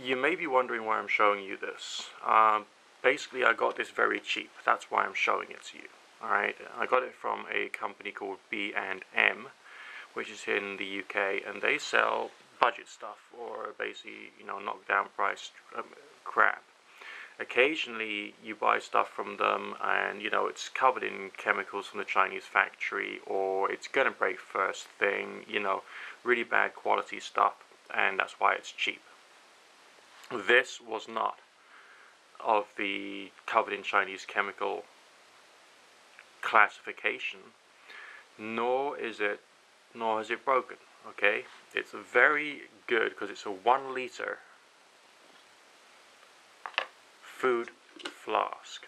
You may be wondering why I'm showing you this. Basically, I got this very cheap. That's why I'm showing it to you. Alright, I got it from a company called B&M, which is in the UK, and they sell budget stuff, or basically, knockdown price crap. Occasionally you buy stuff from them and it's covered in chemicals from the Chinese factory, or it's gonna break first thing, really bad quality stuff, and that's why it's cheap. This was not of the covered in Chinese chemical classification, nor has it broken. Okay, it's very good because it's a 1 liter food flask,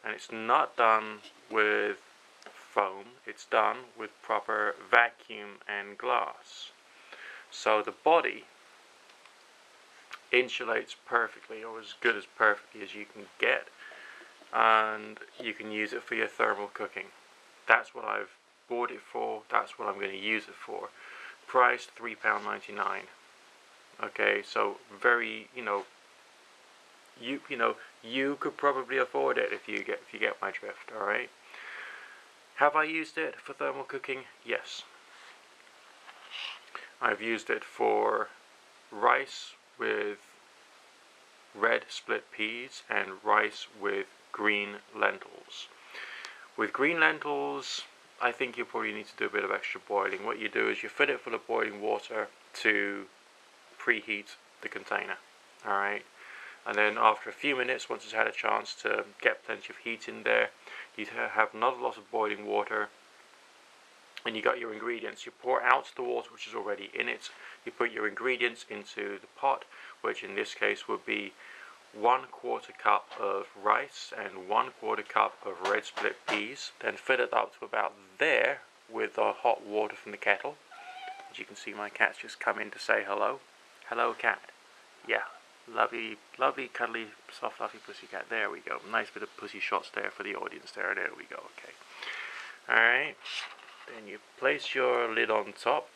and it's not done with foam, it's done with proper vacuum and glass, so the body insulates perfectly, or as good as perfectly as you can get, and you can use it for your thermal cooking. That's what I've bought it for, that's what I'm going to use it for. Priced £3.99. Okay, so very, you could probably afford it if you get my drift. All right. Have I used it for thermal cooking? Yes. I've used it for rice with red split peas and rice with green lentils. With green lentils, I think you probably need to do a bit of extra boiling. What you do is you fill it full of boiling water to preheat the container. All right. And then after a few minutes, once it's had a chance to get plenty of heat in there, you have not a lot of boiling water, and you got your ingredients. You pour out the water which is already in it, you put your ingredients into the pot, which in this case would be 1/4 cup of rice and 1/4 cup of red split peas. Then fill it up to about there with the hot water from the kettle. As you can see, my cat's just come in to say hello. Hello, cat. Yeah. Lovely, lovely, cuddly, soft, fluffy pussy cat. There we go. Nice bit of pussy shots there for the audience there. There we go. Okay. Alright. Then you place your lid on top,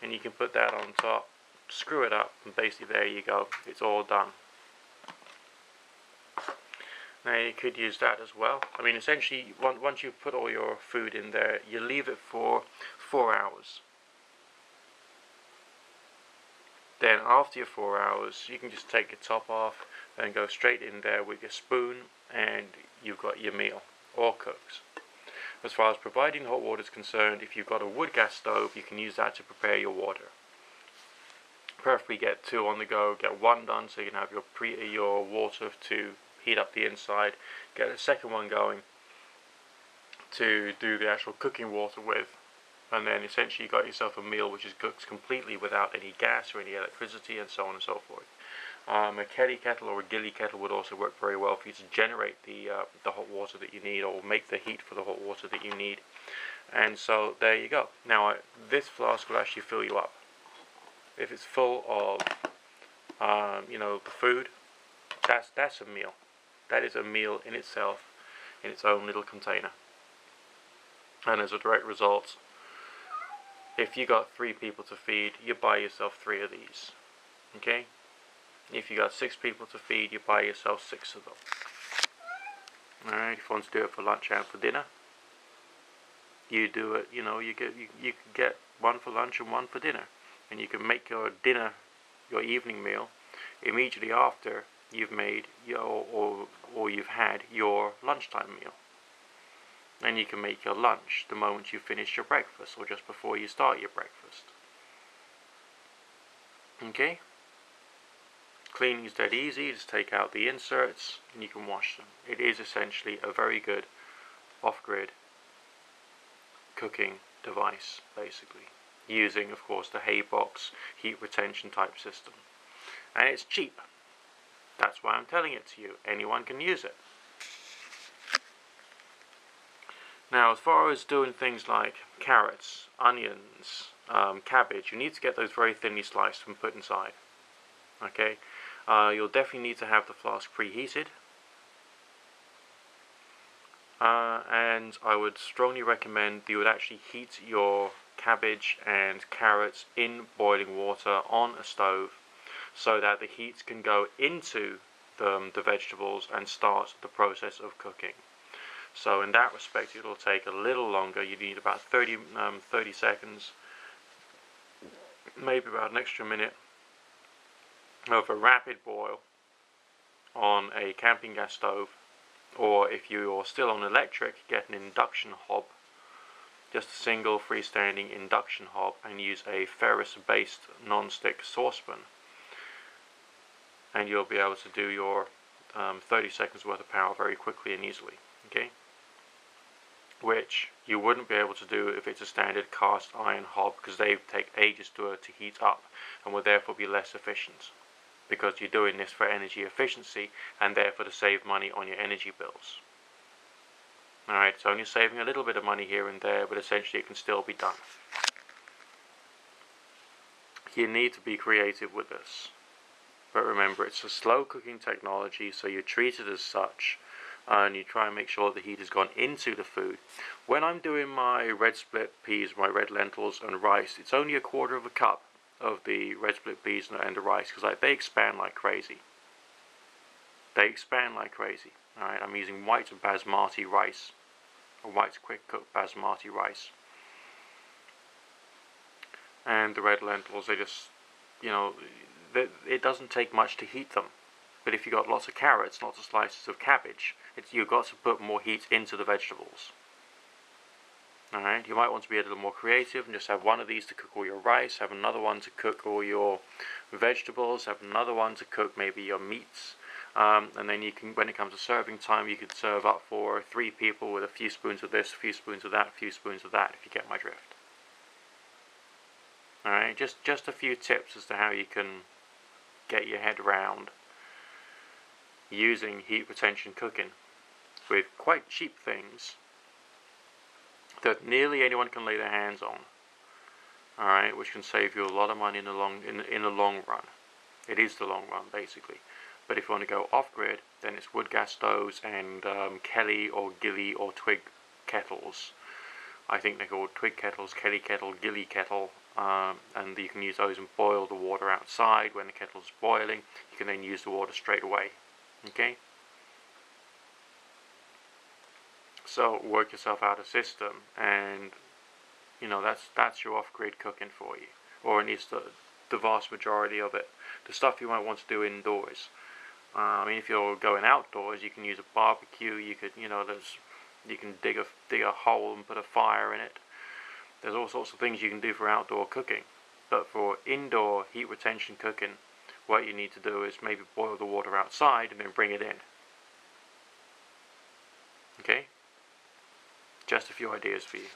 and you can put that on top, screw it up, and basically there you go. It's all done. Now you could use that as well. I mean, essentially, once you've put all your food in there, you leave it for 4 hours. Then after your 4 hours, you can just take the top off and go straight in there with your spoon, and you've got your meal, all cooked. As far as providing hot water is concerned, if you've got a wood gas stove, you can use that to prepare your water. Preferably get 2 on the go, get 1 done so you can have your water to heat up the inside, get a second one going to do the actual cooking water with. And then essentially you got yourself a meal which is cooked completely without any gas or any electricity, and so on and so forth. A Kelly kettle or a Gilly kettle would also work very well for you to generate the hot water that you need, or make the heat for the hot water that you need. And so there you go. Now this flask will actually fill you up. If it's full of the food, that's a meal. That is a meal in itself, in its own little container. And as a direct result, if you got 3 people to feed, you buy yourself 3 of these. Okay? If you got 6 people to feed, you buy yourself 6 of them. Alright, if you want to do it for lunch and for dinner, you do it, you can get 1 for lunch and 1 for dinner. And you can make your dinner, your evening meal, immediately after you've made or you've had your lunchtime meal. And you can make your lunch the moment you finish your breakfast, or just before you start your breakfast. Okay? Cleaning is dead easy. Just take out the inserts and you can wash them. It is essentially a very good off-grid cooking device, basically, using of course the Haybox heat retention type system. And it's cheap. That's why I'm telling it to you. Anyone can use it. Now, as far as doing things like carrots, onions, cabbage, you need to get those very thinly sliced and put inside. Okay, you'll definitely need to have the flask preheated, and I would strongly recommend that you would actually heat your cabbage and carrots in boiling water on a stove, so that the heat can go into the vegetables and start the process of cooking. So in that respect, it'll take a little longer. You need about 30 seconds, maybe about an extra minute of a rapid boil on a camping gas stove, or if you're still on electric, get an induction hob, just a single freestanding induction hob, and use a ferrous-based non-stick saucepan, and you'll be able to do your 30 seconds worth of power very quickly and easily. Okay, which you wouldn't be able to do if it's a standard cast iron hob, because they take ages to heat up and will therefore be less efficient, because you're doing this for energy efficiency and therefore to save money on your energy bills. Alright, so you're saving a little bit of money here and there, but essentially it can still be done. You need to be creative with this. But remember, it's a slow cooking technology, so you treat it as such, and you try and make sure the heat has gone into the food. When I'm doing my red split peas, my red lentils and rice, it's only 1/4 cup of the red split peas and the rice, because they expand like crazy. They expand like crazy. Alright, I'm using white basmati rice, or white quick cook basmati rice. And the red lentils, they just, it doesn't take much to heat them. But if you've got lots of carrots, lots of slices of cabbage, you've got to put more heat into the vegetables. Alright, you might want to be a little more creative and just have one of these to cook all your rice, have another one to cook all your vegetables, have another one to cook maybe your meats. And then you can, when it comes to serving time, you could serve up for 3 people with a few spoons of this, a few spoons of that, a few spoons of that, if you get my drift. Alright, just a few tips as to how you can get your head around using heat retention cooking with quite cheap things that nearly anyone can lay their hands on. Alright, which can save you a lot of money in the long run. It is the long run, basically. But if you want to go off-grid, then it's wood gas stoves and Kelly or Gilly or Twig kettles. I think they're called Twig kettles, Kelly kettle, Gilly kettle, and you can use those and boil the water outside when the kettle's boiling. You can then use the water straight away. Okay? So work yourself out a system, and that's your off-grid cooking for you, or at least the vast majority of it. The stuff you might want to do indoors. I mean, if you're going outdoors, you can use a barbecue. You could, you can dig a hole and put a fire in it. There's all sorts of things you can do for outdoor cooking. But for indoor heat retention cooking, what you need to do is maybe boil the water outside and then bring it in. Okay? Just a few ideas for you.